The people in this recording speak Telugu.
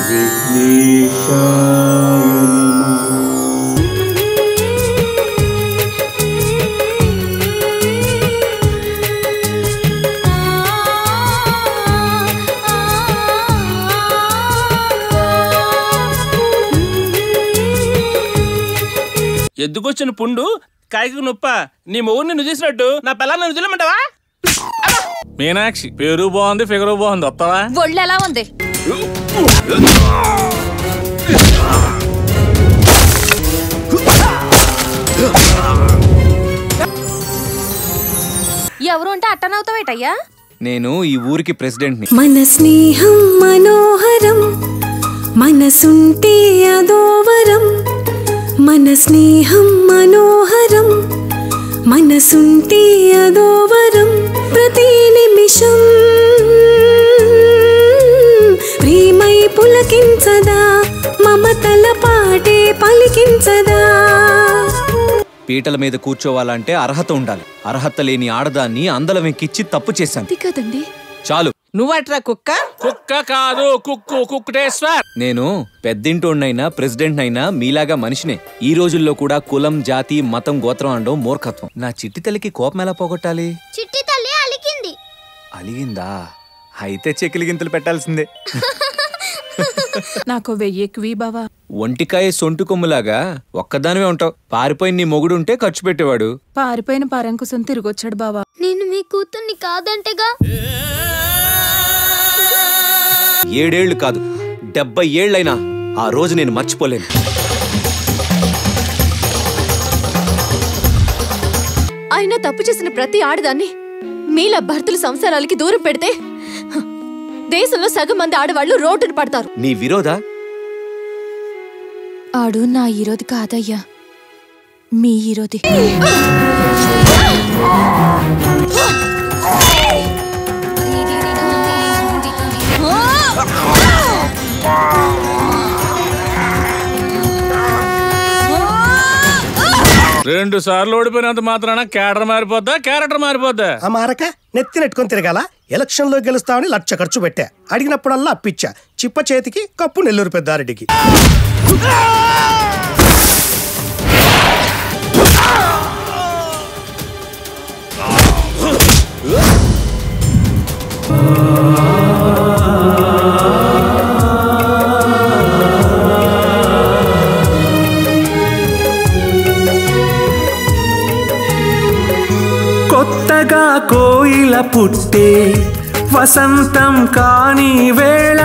విఘ్నేశాయ ఎద్దుకొచ్చిన పుండు కాయకు నొప్ప. నీ మొగుడు నిన్ను చూసినట్టు నా పిల్లలు నన్ను వదిలేమంటావా? మీనాక్షి పేరు బాగుంది, ఫిగరు బాగుంది, వస్తావా? ఒళ్ళు ఎలా ఉంది? ఎవరు అంటే అట్టనవుతావేటయ్యా? నేను ఈ ఊరికి ప్రెసిడెంట్ ని. మన స్నేహం మనోహరం, మనసుంటే అదోవరం. మన స్నేహం మనోహరం, మనసుంటే అదోవరం. ప్రతి నిమిషం ప్రేమై పులకించదా, మమతల పాటే పలికించదా. పీటల మీద కూర్చోవాలంటే అర్హత ఉండాలి. అర్హత లేని ఆడదాన్ని అందలం ఎక్కిచ్చి తప్పు చేశాను కదండి. చాలు. నువ్వట్రా కుక్క? కుక్క కాదు, కుక్కు కుక్కటేశ్వర్. నేను పెద్దింటోడినైనా ప్రెసిడెంట్ అయినా మీలాగా మనిషినే. ఈ రోజుల్లో కూడా కులం, జాతి, మతం, గోత్రం అనడం మూర్ఖత్వం. నా చిట్టి తల్లికి కోపం ఎలా పోగొట్టాలి? చిట్టి తల్లి అలిగింది. అలిగిందా? అయితే చెకిలి గింతలు పెట్టాల్సిందే. నాకు 1000 ఎక్కువ బావా. ఒంటికాయ సొంటు కొమ్ములాగా ఒక్కదానివే ఉంటావు. పారిపోయిన నీ మొగుడుంటే ఖర్చు పెట్టేవాడు. పారిపోయిన పరంకుసం తిరిగొచ్చాడు బావా. నేను మీ కూతుర్ని కాదంటేగా. 7 ఏళ్లు కాదు 70 ఏళ్లైనా ఆ రోజు నేను మర్చిపోలేను. ఆయన తప్పు చేసిన ప్రతి ఆడదాన్ని మీలా భర్తలు సంసారాలకి దూరం పెడితే దేశంలో సగం మంది ఆడవాళ్లు రోడ్డును పడతారు. నీ విరోధ? ఆడు నా ఈరోది కాదయ్యా, మీ ఈరోది. రెండు సార్లు ఓడిపోయినంత మాత్రాన క్యాడర్ మారిపోద్దా, క్యారెక్టర్ మారిపోద్దా? ఆ మారక నెత్తి నెట్టుకొని తిరగాల. ఎలక్షన్ లో గెలుస్తామని 1,00,000 ఖర్చు పెట్టా. అడిగినప్పుడల్లా అప్పిచ్చా. చిప్ప చేతికి కప్పు నెల్లూరు పెద్దారెడ్డికి. కొత్తగా కోయిల పుట్టే వసంతం కాని వేళ